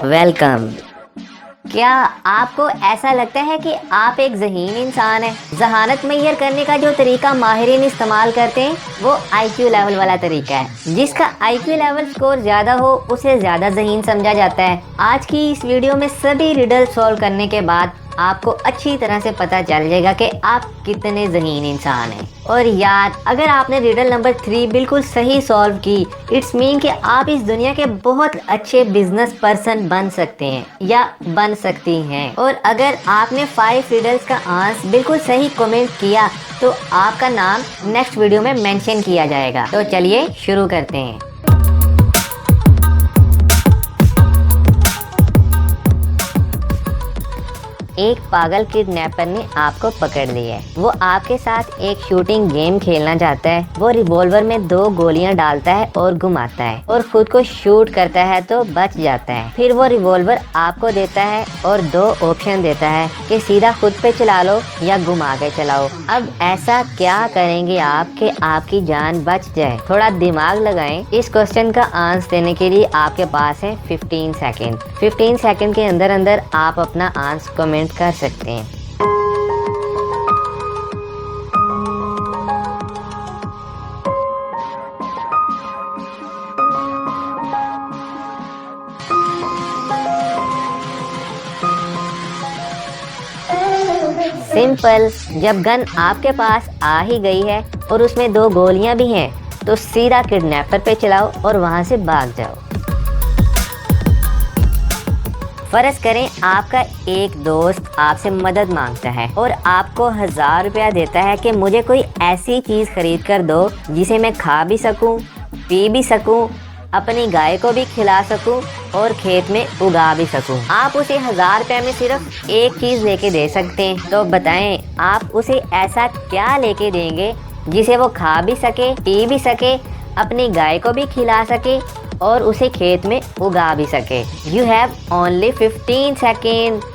Welcome. क्या आपको ऐसा लगता है कि आप एक ज़हीन इंसान हैं? जहानत मैयर करने का जो तरीका माहिरीन इस्तेमाल करते हैं वो IQ लेवल वाला तरीका है। जिसका IQ लेवल स्कोर ज़्यादा हो उसे ज़्यादा ज़हीन समझा जाता है। आज की इस वीडियो में सभी रिडल सॉल्व करने के बाद आपको अच्छी तरह से पता चल जाएगा कि आप कितने ज़हीन इंसान हैं। और यार, अगर आपने रिडल नंबर 3 बिल्कुल सही सॉल्व की, इट्स मीन कि आप इस दुनिया के बहुत अच्छे बिजनेस पर्सन बन सकते हैं या बन सकती हैं। और अगर आपने 5 रिडल्स का आंसर बिल्कुल सही कमेंट किया तो आपका नाम नेक्स्ट वीडियो में मेंशन किया जाएगा। तो चलिए शुरू करते हैं। एक पागल किडनैपर ने आपको पकड़ लिया है। वो आपके साथ एक शूटिंग गेम खेलना चाहता है। वो रिवॉल्वर में 2 गोलियां डालता है और घुमाता है और खुद को शूट करता है तो बच जाता है। फिर वो रिवॉल्वर आपको देता है और 2 ऑप्शन देता है कि सीधा खुद पे चला लो या घुमा के चलाओ। अब ऐसा क्या करेंगे आप कि आपकी जान बच जाए? थोड़ा दिमाग लगाएं। इस क्वेश्चन का आंसर देने के लिए आपके पास है 15 सेकेंड। 15 सेकेंड के अंदर अंदर आप अपना आंसर कमेंट कर सकते हैं। सिंपल। जब गन आपके पास आ ही गई है और उसमें 2 गोलियां भी हैं तो सीधा किडनैपर पे चलाओ और वहां से भाग जाओ। फर्ज करें आपका एक दोस्त आपसे मदद मांगता है और आपको 1000 रुपया देता है कि मुझे कोई ऐसी चीज खरीद कर दो जिसे मैं खा भी सकूं, पी भी सकूं, अपनी गाय को भी खिला सकूं और खेत में उगा भी सकूं। आप उसे 1000 रुपये में सिर्फ एक चीज लेके दे सकते हैं। तो बताएं आप उसे ऐसा क्या लेके देंगे जिसे वो खा भी सके, पी भी सके, अपनी गाय को भी खिला सके और उसे खेत में उगा भी सके। You have only 15 seconds.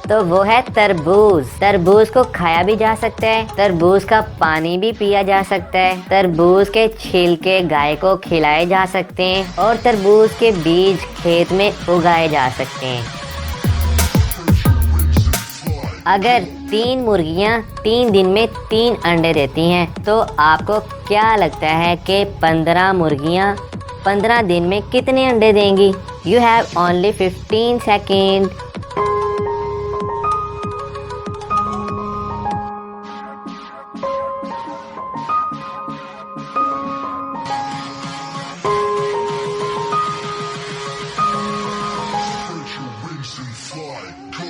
तो वो है तरबूज। तरबूज को खाया भी जा सकता है, तरबूज का पानी भी पिया जा सकता है, तरबूज के छिलके गाय को खिलाए जा सकते हैं और तरबूज के बीज खेत में उगाए जा सकते हैं। अगर 3 मुर्गियां 3 दिन में 3 अंडे देती हैं तो आपको क्या लगता है कि 15 मुर्गियां 15 दिन में कितने अंडे देंगी? You have only 15 seconds.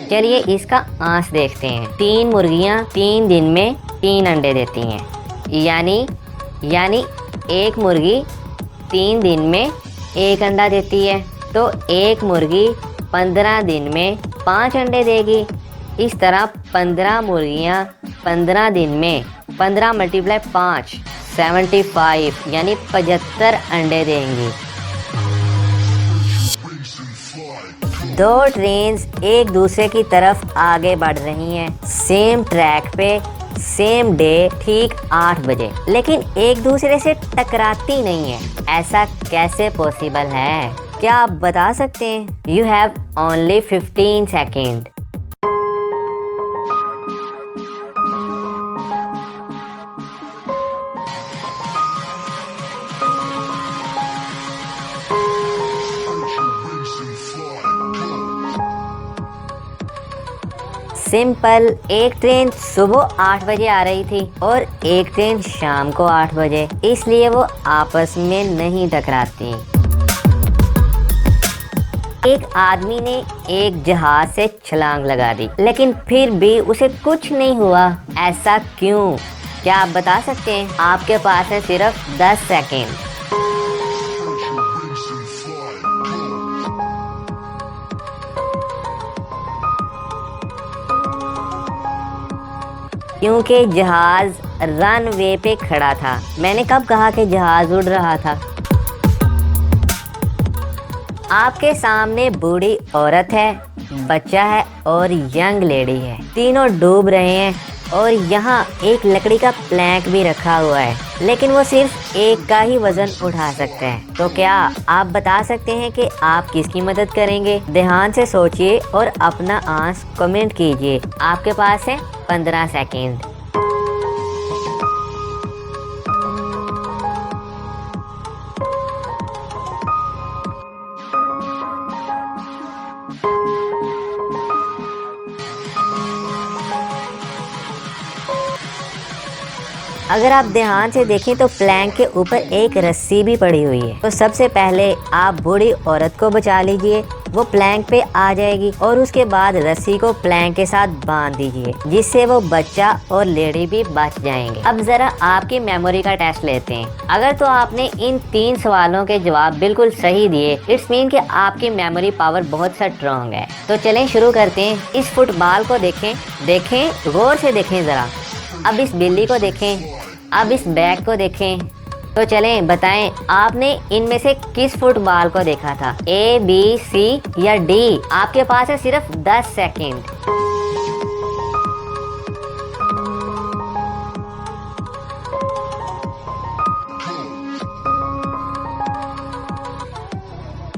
चलिए इसका आंसर देखते हैं। 3 मुर्गियां 3 दिन में 3 अंडे देती हैं, यानी एक मुर्गी 3 दिन में 1 अंडा देती है तो एक मुर्गी 15 दिन में 5 अंडे देगी। इस तरह 15 मुर्गियां 15 दिन में 15 × 5 75 यानी 75 अंडे देंगी। 2 ट्रेन्स एक दूसरे की तरफ आगे बढ़ रही हैं, सेम ट्रैक पे, सेम डे, ठीक 8 बजे, लेकिन एक दूसरे से टकराती नहीं है। ऐसा कैसे पॉसिबल है? क्या आप बता सकते हैं? You have only 15 seconds. Simple. एक ट्रेन सुबह 8 बजे आ रही थी और एक ट्रेन शाम को 8 बजे, इसलिए वो आपस में नहीं टकराती। एक आदमी ने एक जहाज से छलांग लगा दी लेकिन फिर भी उसे कुछ नहीं हुआ। ऐसा क्यों? क्या आप बता सकते हैं? आपके पास है सिर्फ 10 सेकेंड। क्योंकि जहाज रनवे पे खड़ा था। मैंने कब कहा कि जहाज उड़ रहा था? आपके सामने बूढ़ी औरत है, बच्चा है और यंग लेडी है। तीनों डूब रहे हैं और यहाँ एक लकड़ी का प्लैंक भी रखा हुआ है, लेकिन वो सिर्फ एक का ही वजन उठा सकते हैं। तो क्या आप बता सकते हैं कि आप किसकी मदद करेंगे? ध्यान से सोचिए और अपना आंसर कमेंट कीजिए। आपके पास है 15 सेकेंड। अगर आप ध्यान से देखें तो प्लैंक के ऊपर एक रस्सी भी पड़ी हुई है। तो सबसे पहले आप बूढ़ी औरत को बचा लीजिए, वो प्लैंक पे आ जाएगी और उसके बाद रस्सी को प्लैंक के साथ बांध दीजिए, जिससे वो बच्चा और लेडी भी बच जाएंगे। अब जरा आपकी मेमोरी का टेस्ट लेते हैं। अगर तो आपने इन 3 सवालों के जवाब बिल्कुल सही दिए, इट्स मीन कि आपकी मेमोरी पावर बहुत स्ट्रॉन्ग है। तो चलें शुरू करते हैं। इस फुटबॉल को देखें, गौर से देखें जरा। अब इस बिल्ली को देखें, अब इस बैग को देखें। तो चलें बताएं, आपने इनमें से किस फुटबॉल को देखा था? A, B, C या D? आपके पास है सिर्फ 10 सेकेंड।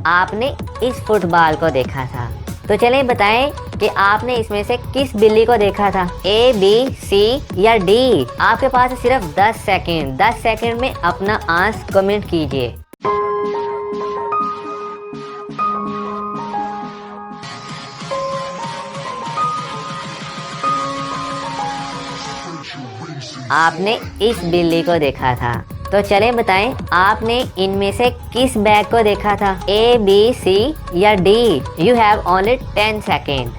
आपने इस फुटबॉल को देखा था। तो चलें बताएं कि आपने इसमें से किस बिल्ली को देखा था? A, B, C या D? आपके पास है सिर्फ 10 सेकेंड। 10 सेकेंड में अपना आंसर कमेंट कीजिए। आपने इस बिल्ली को देखा था। तो चलें बताएं, आपने इनमें से किस बैग को देखा था? A, B, C या D? You have only 10 second.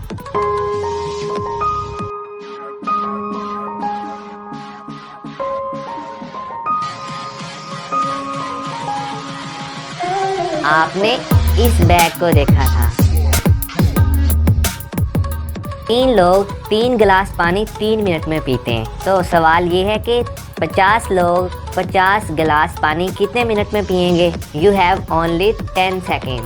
आपने इस बैग को देखा था। 3 लोग 3 गिलास पानी 3 मिनट में पीते हैं। तो सवाल ये है कि 50 लोग 50 गिलास पानी कितने मिनट में पिएंगे? You have only 10 second.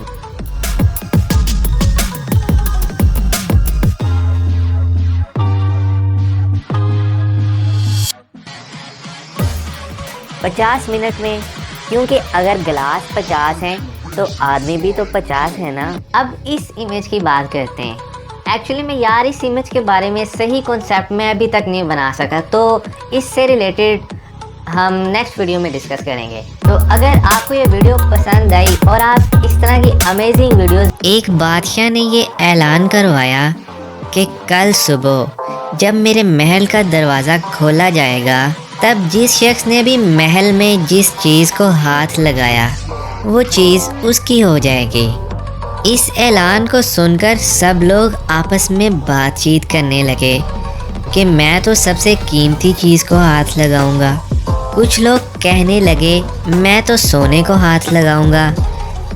पचास मिनट में, क्योंकि अगर गिलास 50 हैं तो आदमी भी तो 50 है ना। अब इस इमेज की बात करते हैं। एक्चुअली मैं यार इस इमेज के बारे में सही कॉन्सेप्ट मैं अभी तक नहीं बना सका, तो इससे रिलेटेड हम नेक्स्ट वीडियो में डिस्कस करेंगे। तो अगर आपको ये वीडियो पसंद आई और आप इस तरह की अमेजिंग वीडियोस। एक बादशाह ने ये ऐलान करवाया कि कल सुबह जब मेरे महल का दरवाज़ा खोला जाएगा, तब जिस शख्स ने भी महल में जिस चीज़ को हाथ लगाया वो चीज़ उसकी हो जाएगी। इस ऐलान को सुनकर सब लोग आपस में बातचीत करने लगे कि मैं तो सबसे कीमती चीज़ को हाथ लगाऊंगा। कुछ लोग कहने लगे मैं तो सोने को हाथ लगाऊंगा,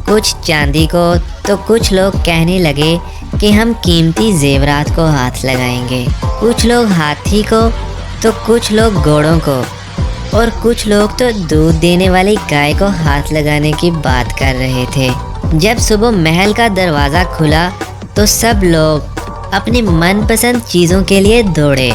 कुछ चांदी को, तो कुछ लोग कहने लगे कि हम कीमती जेवरात को हाथ लगाएंगे। कुछ लोग हाथी को, तो कुछ लोग घोड़ों को और कुछ लोग तो दूध देने वाली गाय को हाथ लगाने की बात कर रहे थे। जब सुबह महल का दरवाज़ा खुला तो सब लोग अपनी मनपसंद चीज़ों के लिए दौड़े।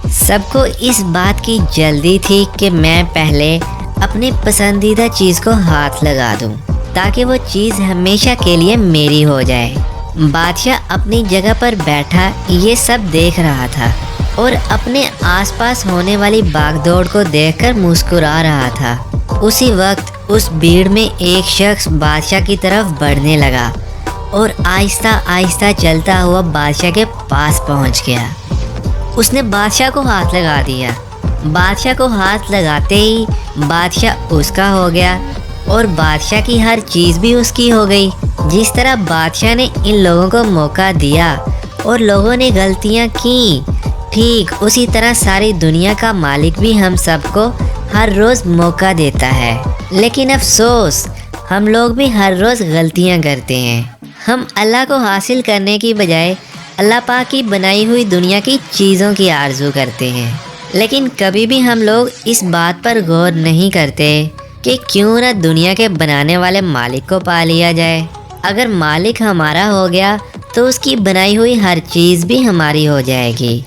सबको इस बात की जल्दी थी कि मैं पहले अपनी पसंदीदा चीज़ को हाथ लगा दूं, ताकि वो चीज़ हमेशा के लिए मेरी हो जाए। बादशाह अपनी जगह पर बैठा ये सब देख रहा था और अपने आसपास होने वाली भागदौड़ को देखकर मुस्कुरा रहा था। उसी वक्त उस भीड़ में एक शख्स बादशाह की तरफ बढ़ने लगा और आहिस्ता आहिस्ता चलता हुआ बादशाह के पास पहुंच गया। उसने बादशाह को हाथ लगा दिया। बादशाह को हाथ लगाते ही बादशाह उसका हो गया और बादशाह की हर चीज़ भी उसकी हो गई। जिस तरह बादशाह ने इन लोगों को मौका दिया और लोगों ने गलतियां की, ठीक उसी तरह सारी दुनिया का मालिक भी हम सबको हर रोज़ मौका देता है। लेकिन अफसोस, हम लोग भी हर रोज़ गलतियां करते हैं। हम अल्लाह को हासिल करने की बजाय अल्लाह पाक की बनाई हुई दुनिया की चीज़ों की आरजू करते हैं। लेकिन कभी भी हम लोग इस बात पर गौर नहीं करते कि क्यों न दुनिया के बनाने वाले मालिक को पा लिया जाए। अगर मालिक हमारा हो गया तो उसकी बनाई हुई हर चीज़ भी हमारी हो जाएगी।